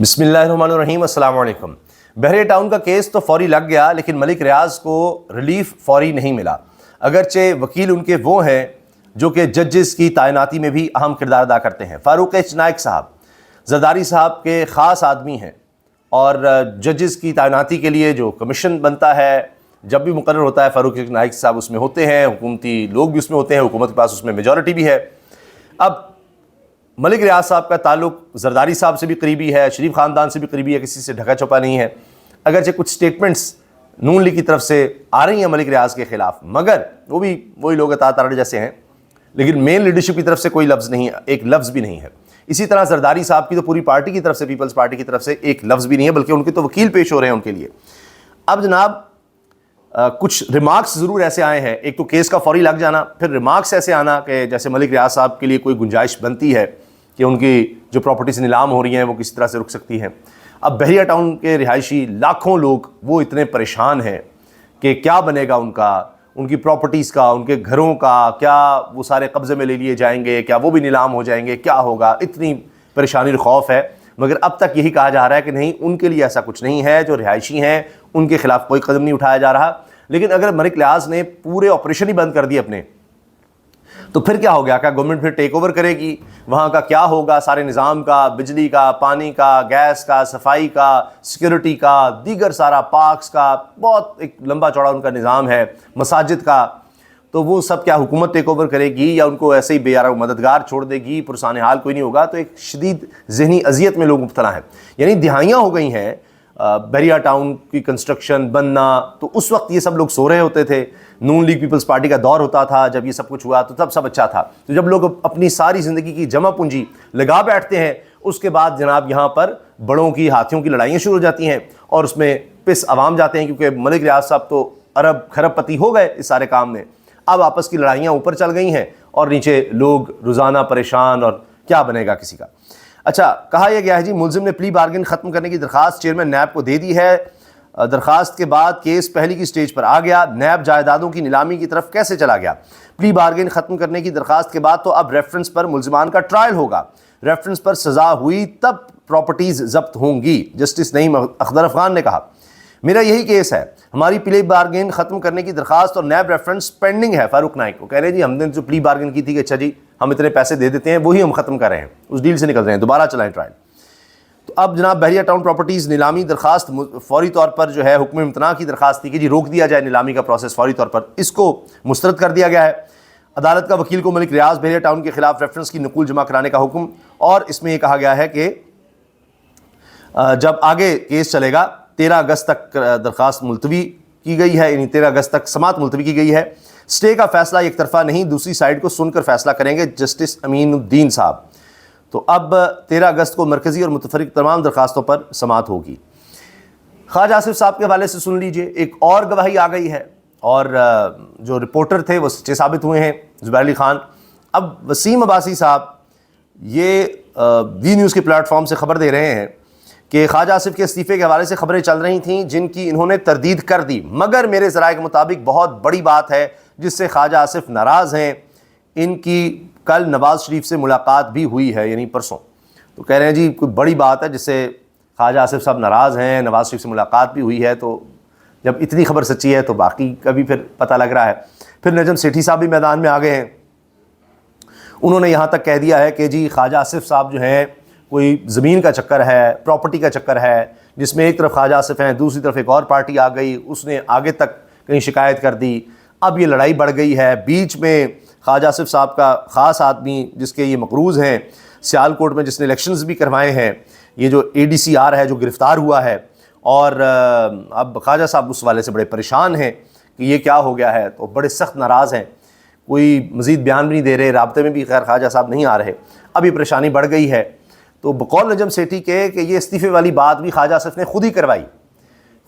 بسم اللہ الرحمن الرحیم، السلام علیکم۔ بحریہ ٹاؤن کا کیس تو فوری لگ گیا، لیکن ملک ریاض کو ریلیف فوری نہیں ملا، اگرچہ وکیل ان کے وہ ہیں جو کہ ججز کی تعیناتی میں بھی اہم کردار ادا کرتے ہیں۔ فاروق ایچ نائک صاحب زرداری صاحب کے خاص آدمی ہیں، اور ججز کی تعیناتی کے لیے جو کمیشن بنتا ہے جب بھی مقرر ہوتا ہے، فاروق ایچ نائک صاحب اس میں ہوتے ہیں، حکومتی لوگ بھی اس میں ہوتے ہیں، حکومت کے پاس اس میں میجورٹی بھی ہے۔ اب ملک ریاض صاحب کا تعلق زرداری صاحب سے بھی قریبی ہے، شریف خاندان سے بھی قریبی ہے، کسی سے ڈھکا چھپا نہیں ہے، اگرچہ کچھ سٹیٹمنٹس نون لیگ کی طرف سے آ رہی ہیں ملک ریاض کے خلاف، مگر وہ بھی وہی لوگ اطاعت تارڑ جیسے ہیں، لیکن مین لیڈرشپ کی طرف سے کوئی لفظ نہیں ہے، ایک لفظ بھی نہیں ہے۔ اسی طرح زرداری صاحب کی تو پوری پارٹی کی طرف سے، پیپلز پارٹی کی طرف سے ایک لفظ بھی نہیں ہے، بلکہ ان کے تو وکیل پیش ہو رہے ہیں ان کے لیے۔ اب جناب کچھ ریمارکس ضرور ایسے آئے ہیں، ایک تو کیس کا فوری لگ جانا، پھر ریمارکس ایسے آنا کہ جیسے ملک ریاض صاحب کے لیے کوئی گنجائش بنتی ہے کہ ان کی جو پراپرٹیز نیلام ہو رہی ہیں وہ کس طرح سے رک سکتی ہیں۔ اب بحریہ ٹاؤن کے رہائشی لاکھوں لوگ وہ اتنے پریشان ہیں کہ کیا بنے گا ان کا، ان کی پراپرٹیز کا، ان کے گھروں کا، کیا وہ سارے قبضے میں لے لیے جائیں گے، کیا وہ بھی نیلام ہو جائیں گے، کیا ہوگا، اتنی پریشانی اور خوف ہے۔ مگر اب تک یہی کہا جا رہا ہے کہ نہیں، ان کے لیے ایسا کچھ نہیں ہے، جو رہائشی ہیں ان کے خلاف کوئی قدم نہیں اٹھایا جا رہا۔ لیکن اگر ملک ریاض نے پورے آپریشن ہی بند کر دیے اپنے، تو پھر کیا ہو گیا؟ کیا گورنمنٹ پھر ٹیک اوور کرے گی؟ وہاں کا کیا ہوگا؟ سارے نظام کا، بجلی کا، پانی کا، گیس کا، صفائی کا، سیکیورٹی کا، دیگر سارا پارکس کا، بہت ایک لمبا چوڑا ان کا نظام ہے، مساجد کا، تو وہ سب کیا حکومت ٹیک اوور کرے گی یا ان کو ایسے ہی بے یارہ مددگار چھوڑ دے گی؟ پرسان حال کوئی نہیں ہوگا۔ تو ایک شدید ذہنی اذیت میں لوگ مبتلا ہیں، یعنی دہائیاں ہو گئی ہیں بحریہ ٹاؤن کی کنسٹرکشن بننا، تو اس وقت یہ سب لوگ سو رہے ہوتے تھے، نون لیگ پیپلز پارٹی کا دور ہوتا تھا، جب یہ سب کچھ ہوا تو تب سب اچھا تھا۔ تو جب لوگ اپنی ساری زندگی کی جمع پونجی لگا بیٹھتے ہیں، اس کے بعد جناب یہاں پر بڑوں کی، ہاتھیوں کی لڑائیاں شروع ہو جاتی ہیں، اور اس میں پس عوام جاتے ہیں، کیونکہ ملک ریاض صاحب تو ارب کھرب پتی ہو گئے اس سارے کام میں۔ اب آپس کی لڑائیاں اوپر چل گئی ہیں اور نیچے لوگ روزانہ پریشان، اور کیا بنے گا کسی کا۔ اچھا، کہا یہ گیا ہے جی ملزم نے پلی بارگن ختم کرنے کی درخواست چیئرمین نیب کو دے دی ہے۔ درخواست کے بعد کیس پہلی کی سٹیج پر آ گیا، نیب جائیدادوں کی نیلامی کی طرف کیسے چلا گیا؟ پلی بارگن ختم کرنے کی درخواست کے بعد تو اب ریفرنس پر ملزمان کا ٹرائل ہوگا، ریفرنس پر سزا ہوئی تب پراپرٹیز ضبط ہوں گی، جسٹس نعیم اخضر افغان نے کہا۔ میرا یہی کیس ہے، ہماری پلی بارگن ختم کرنے کی درخواست اور نیب ریفرنس پینڈنگ ہے۔ فاروق نائک وہ کہہ رہے ہیں جی ہم نے جو پلی بارگن کی تھی کہ اچھا جی ہم اتنے پیسے دے دیتے ہیں، وہی ہم ختم کر رہے ہیں، اس ڈیل سے نکل رہے ہیں، دوبارہ چلائیں ٹرائل۔ تو اب جناب بحریہ ٹاؤن پراپرٹیز نیلامی درخواست فوری طور پر جو ہے حکم امتناع کی درخواست تھی کہ جی روک دیا جائے نیلامی کا پروسیس فوری طور پر، اس کو مسترد کر دیا گیا ہے۔ عدالت کا وکیل کو ملک ریاض بحریہ ٹاؤن کے خلاف ریفرنس کی نقول جمع کرانے کا حکم، اور اس میں یہ کہا گیا ہے کہ جب آگے کیس چلے گا 13 اگست تک درخواست ملتوی کی گئی ہے، یعنی 13 اگست تک سماعت ملتوی کی گئی ہے۔ سٹے کا فیصلہ ایک طرفہ نہیں، دوسری سائیڈ کو سن کر فیصلہ کریں گے جسٹس امین الدین صاحب۔ تو اب 13 اگست کو مرکزی اور متفرق تمام درخواستوں پر سماعت ہوگی۔ خواجہ آصف صاحب کے حوالے سے سن لیجئے، ایک اور گواہی آ گئی ہے، اور جو رپورٹر تھے وہ سچے ثابت ہوئے ہیں، زبیر علی خان۔ اب وسیم عباسی صاحب یہ وی نیوز کے پلیٹ فارم سے خبر دے رہے ہیں کہ خواجہ آصف کے استعفے کے حوالے سے خبریں چل رہی تھیں جن کی انہوں نے تردید کر دی، مگر میرے ذرائع کے مطابق بہت بڑی بات ہے جس سے خواجہ آصف ناراض ہیں۔ ان کی کل نواز شریف سے ملاقات بھی ہوئی ہے، یعنی پرسوں، تو کہہ رہے ہیں جی کوئی بڑی بات ہے جس سے خواجہ آصف صاحب ناراض ہیں، نواز شریف سے ملاقات بھی ہوئی ہے۔ تو جب اتنی خبر سچی ہے تو باقی کا بھی پھر پتہ لگ رہا ہے۔ پھر نجم سیٹھی صاحب بھی میدان میں آ گئے ہیں، انہوں نے یہاں تک کہہ دیا ہے کہ جی خواجہ آصف صاحب جو ہیں کوئی زمین کا چکر ہے، پراپرٹی کا چکر ہے، جس میں ایک طرف خواجہ آصف ہیں، دوسری طرف ایک اور پارٹی آ گئی، اس نے آگے تک کہیں شکایت کر دی، اب یہ لڑائی بڑھ گئی ہے۔ بیچ میں خواجہ آصف صاحب کا خاص آدمی جس کے یہ مقروض ہیں سیالکوٹ میں، جس نے الیکشنز بھی کروائے ہیں، یہ جو ADCR ہے جو گرفتار ہوا ہے، اور اب خواجہ صاحب اس والے سے بڑے پریشان ہیں کہ یہ کیا ہو گیا ہے، تو بڑے سخت ناراض ہیں، کوئی مزید بیان بھی نہیں دے رہے، رابطے میں بھی خیر خواجہ صاحب نہیں آ رہے۔ اب یہ پریشانی بڑھ گئی ہے، تو بقول نجم سیٹھی کے کہ یہ استعفے والی بات بھی خواجہ آصف نے خود ہی کروائی،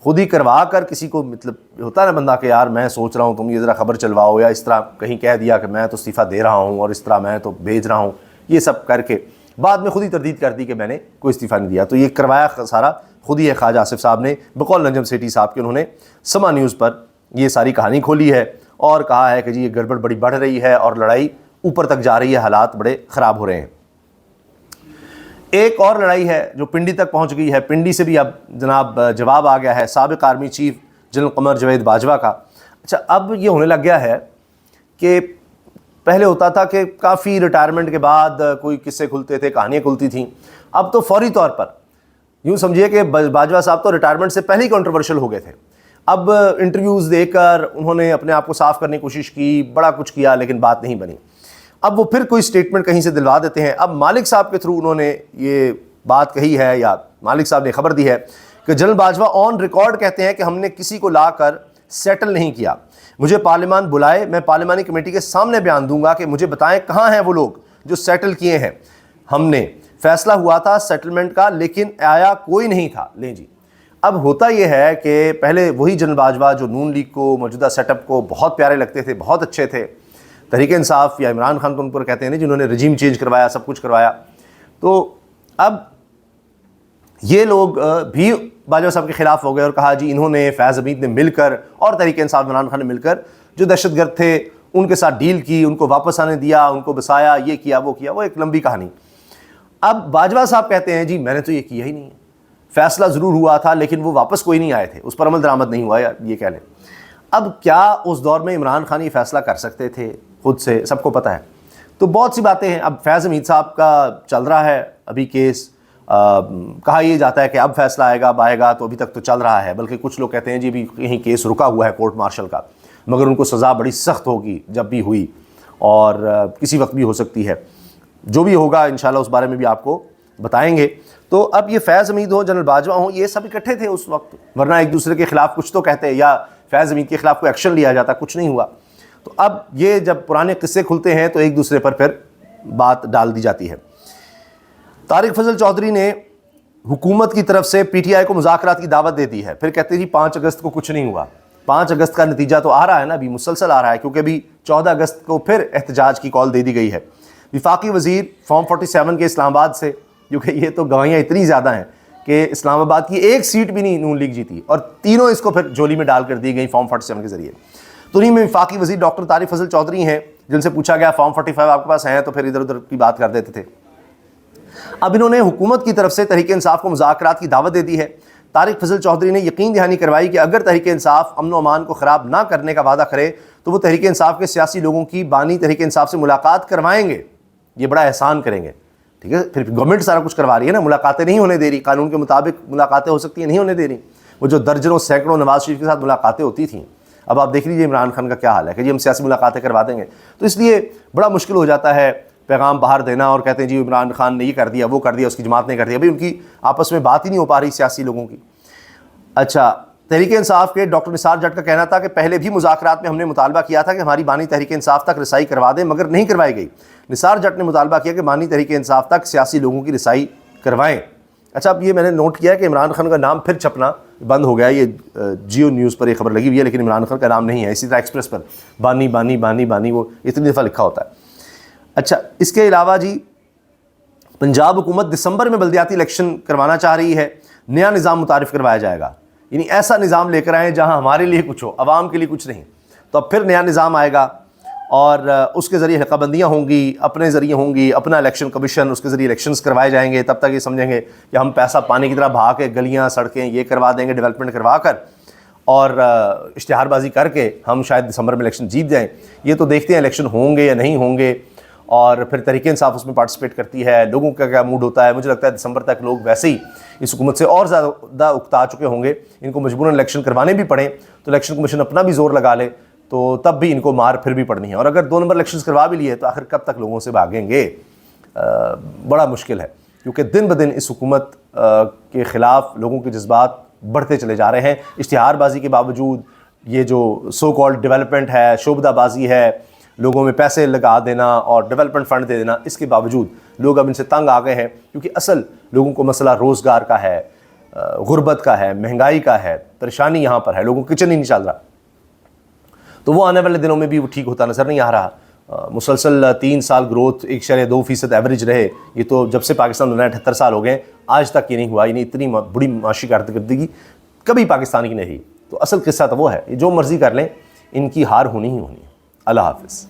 خود ہی کروا کر کسی کو، مطلب ہوتا ہے نا بندہ کہ یار میں سوچ رہا ہوں تم یہ ذرا خبر چلواؤ، یا اس طرح کہیں کہہ دیا کہ میں تو استعفیٰ دے رہا ہوں اور اس طرح میں تو بھیج رہا ہوں، یہ سب کر کے بعد میں خود ہی تردید کر دی کہ میں نے کوئی استعفیٰ نہیں دیا۔ تو یہ کروایا سارا خود ہی ہے خواجہ آصف صاحب نے، بقول نجم سیٹھی صاحب کے۔ انہوں نے سما نیوز پر یہ ساری کہانی کھولی ہے اور کہا ہے کہ جی یہ گڑبڑ بڑی بڑھ رہی ہے اور لڑائی اوپر تک جا رہی ہے، حالات بڑے خراب ہو رہے ہیں۔ ایک اور لڑائی ہے جو پنڈی تک پہنچ گئی ہے. پنڈی سے بھی اب جناب جواب آ گیا ہے سابق army chief general Qamar Javed Bajwa کا. اچھا اب یہ ہونے لگ گیا ہے کہ پہلے ہوتا تھا کہ کافی ریٹائرمنٹ کے بعد کوئی قصے کھلتے تھے, کہانیاں کھلتی تھیں. اب تو فوری طور پر یوں سمجھیے کہ باجوہ صاحب تو ریٹائرمنٹ سے پہلے ہی کنٹروورشل ہو گئے تھے. اب انٹرویوز دے کر انہوں نے اپنے آپ کو صاف کرنے کی کوشش کی, بڑا کچھ کیا, لیکن بات نہیں بنی. اب وہ پھر کوئی سٹیٹمنٹ کہیں سے دلوا دیتے ہیں. اب مالک صاحب کے تھرو انہوں نے یہ بات کہی ہے, یا مالک صاحب نے خبر دی ہے کہ جنرل باجوہ آن ریکارڈ کہتے ہیں کہ ہم نے کسی کو لا کر سیٹل نہیں کیا. مجھے پارلیمان بلائے, میں پارلیمانی کمیٹی کے سامنے بیان دوں گا کہ مجھے بتائیں کہاں ہیں وہ لوگ جو سیٹل کیے ہیں. ہم نے فیصلہ ہوا تھا سیٹلمنٹ کا, لیکن آیا کوئی نہیں تھا. لیں جی, اب ہوتا یہ ہے کہ پہلے وہی جنرل باجوہ جو نون لیگ کو, موجودہ سیٹ اپ کو بہت پیارے لگتے تھے, بہت اچھے تھے, تحریک انصاف یا عمران خان کو ان پر کہتے ہیں جنہوں نے رجیم چینج کروایا, سب کچھ کروایا, تو اب یہ لوگ بھی باجوہ صاحب کے خلاف ہو گئے اور کہا جی انہوں نے, فیض حمید نے مل کر اور تحریک انصاف عمران خان نے مل کر جو دہشت گرد تھے ان کے ساتھ ڈیل کی, ان کو واپس آنے دیا, ان کو بسایا, یہ کیا وہ کیا, وہ ایک لمبی کہانی. اب باجوہ صاحب کہتے ہیں جی میں نے تو یہ کیا ہی نہیں ہے, فیصلہ ضرور ہوا تھا لیکن وہ واپس کوئی نہیں آئے تھے, اس پر عمل درآمد نہیں ہوا, یا یہ کہہ لیں. اب کیا اس دور میں عمران خان یہ فیصلہ کر سکتے تھے خود سے؟ سب کو پتہ ہے. تو بہت سی باتیں ہیں. اب فیض حمید صاحب کا چل رہا ہے ابھی کیس, کہا یہ جاتا ہے کہ اب فیصلہ آئے گا, اب آئے گا, تو ابھی تک تو چل رہا ہے. بلکہ کچھ لوگ کہتے ہیں جی ابھی کہیں کیس رکا ہوا ہے کورٹ مارشل کا, مگر ان کو سزا بڑی سخت ہوگی جب بھی ہوئی, اور کسی وقت بھی ہو سکتی ہے. جو بھی ہوگا انشاءاللہ اس بارے میں بھی آپ کو بتائیں گے. تو اب یہ فیض حمید ہو, جنرل باجوہ ہوں, یہ سب اکٹھے تھے اس وقت, ورنہ ایک دوسرے کے خلاف کچھ تو کہتے یا فیض حمید کے خلاف کوئی ایکشن لیا جاتا, کچھ نہیں ہوا. تو اب یہ جب پرانے قصے کھلتے ہیں تو ایک دوسرے پر پھر بات ڈال دی جاتی ہے. طارق فضل چودھری نے حکومت کی طرف سے پی ٹی آئی کو مذاکرات کی دعوت دے دی ہے. پھر کہتے ہیں جی 5 اگست کو کچھ نہیں ہوا. 5 اگست کا نتیجہ تو آ رہا ہے نا, ابھی مسلسل آ رہا ہے, کیونکہ ابھی 14 اگست کو پھر احتجاج کی کال دے دی گئی ہے. وفاقی وزیر فارم 47 کے اسلام آباد سے, کیونکہ یہ تو گواہیاں اتنی زیادہ ہیں کہ اسلام آباد کی ایک سیٹ بھی نہیں نون لیگ جیتی, اور تینوں اس کو پھر جولی میں ڈال کر دی گئی فارم 47 کے ذریعے. تو انہیں میں وفاقی وزیر ڈاکٹر طارق فضل چودھری ہیں, جن سے پوچھا گیا فارم 45 آپ کے پاس ہیں, تو پھر ادھر ادھر کی بات کر دیتے تھے. اب انہوں نے حکومت کی طرف سے تحریک انصاف کو مذاکرات کی دعوت دے دی ہے. طارق فضل چودھری نے یقین دہانی کروائی کہ اگر تحریک انصاف امن و امان کو خراب نہ کرنے کا وعدہ کرے تو وہ تحریک انصاف کے سیاسی لوگوں کی بانی تحریک انصاف سے ملاقات کروائیں گے, یہ بڑا احسان کریں گے. ٹھیک ہے, پھر گورنمنٹ سارا کچھ کروا رہی ہے نا, ملاقاتیں نہیں ہونے دے رہی, قانون کے مطابق ملاقاتیں ہو سکتی ہیں, نہیں ہونے دے رہی. وہ جو درجنوں سینکڑوں نواز شریف کے ساتھ ملاقاتیں ہوتی تھیں, اب آپ دیکھ لیجیے عمران خان کا کیا حال ہے کہ جی ہم سیاسی ملاقاتیں کروا دیں گے. تو اس لیے بڑا مشکل ہو جاتا ہے پیغام باہر دینا, اور کہتے ہیں جی عمران خان نے یہ کر دیا, وہ کر دیا, اس کی جماعت نے کر دیا. بھائی ان کی آپس میں بات ہی نہیں ہو پا رہی سیاسی لوگوں کی. اچھا, تحریک انصاف کے ڈاکٹر نثار جٹ کا کہنا تھا کہ پہلے بھی مذاکرات میں ہم نے مطالبہ کیا تھا کہ ہماری بانی تحریک انصاف تک رسائی کروا دیں, مگر نہیں کروائی گئی. نثار جٹ نے مطالبہ کیا کہ بانی تحریک انصاف تک سیاسی لوگوں کی رسائی کروائیں. اچھا, اب یہ میں نے نوٹ کیا کہ عمران خان کا نام پھر چھپنا بند ہو گیا. یہ جیو نیوز پر یہ خبر لگی ہوئی ہے, لیکن عمران خان کا نام نہیں ہے. اسی طرح ایکسپریس پر بانی بانی بانی بانی وہ اتنی دفعہ لکھا ہوتا ہے. اچھا, اس کے علاوہ جی پنجاب حکومت دسمبر میں بلدیاتی الیکشن کروانا چاہ رہی ہے. نیا نظام متعارف کروایا جائے گا, یعنی ایسا نظام لے کر آئیں جہاں ہمارے لیے کچھ ہو, عوام کے لیے کچھ نہیں. تو اب پھر نیا نظام آئے گا اور اس کے ذریعے حلقہ بندیاں ہوں گی, اپنے ذریعے ہوں گی, اپنا الیکشن کمیشن, اس کے ذریعے الیکشنز کروائے جائیں گے. تب تک یہ سمجھیں گے کہ ہم پیسہ پانی کی طرح بہا کے گلیاں سڑکیں یہ کروا دیں گے, ڈیولپمنٹ کروا کر, اور اشتہار بازی کر کے ہم شاید دسمبر میں الیکشن جیت جائیں. یہ تو دیکھتے ہیں الیکشن ہوں گے یا نہیں ہوں گے, اور پھر تحریک انصاف اس میں پارٹیسپیٹ کرتی ہے, لوگوں کا کیا موڈ ہوتا ہے. مجھے لگتا ہے دسمبر تک لوگ ویسے ہی اس حکومت سے اور زیادہ اکتا چکے ہوں گے. ان کو مجبوراً الیکشن کروانے بھی پڑیں تو الیکشن کمیشن اپنا بھی زور لگا لے تو تب بھی ان کو مار پھر بھی پڑنی ہے. اور اگر 2 نمبر الیکشنز کروا بھی لیے تو آخر کب تک لوگوں سے بھاگیں گے؟ بڑا مشکل ہے, کیونکہ دن بدن اس حکومت کے خلاف لوگوں کے جذبات بڑھتے چلے جا رہے ہیں. اشتہار بازی کے باوجود یہ جو سو کالڈ ڈیولپمنٹ ہے, شعبدہ بازی ہے, لوگوں میں پیسے لگا دینا اور ڈیولپمنٹ فنڈ دے دینا, اس کے باوجود لوگ اب ان سے تنگ آ گئے ہیں. کیونکہ اصل لوگوں کو مسئلہ روزگار کا ہے, غربت کا ہے, مہنگائی کا ہے, پریشانی یہاں پر ہے, لوگوں کو کچن ہی نہیں چل رہا. تو وہ آنے والے دنوں میں بھی وہ ٹھیک ہوتا نظر نہیں آ رہا. مسلسل 3 سال گروتھ 1.2% ایوریج رہے, یہ تو جب سے پاکستان بنا 78 سال ہو گئے آج تک یہ نہیں ہوا. یعنی اتنی بڑی معاشی کارکردگی کبھی پاکستان کی نہیں رہی. تو اصل قصہ تو وہ ہے, جو مرضی کر لیں ان کی ہار ہونی ہی ہونی ہے. اللہ حافظ.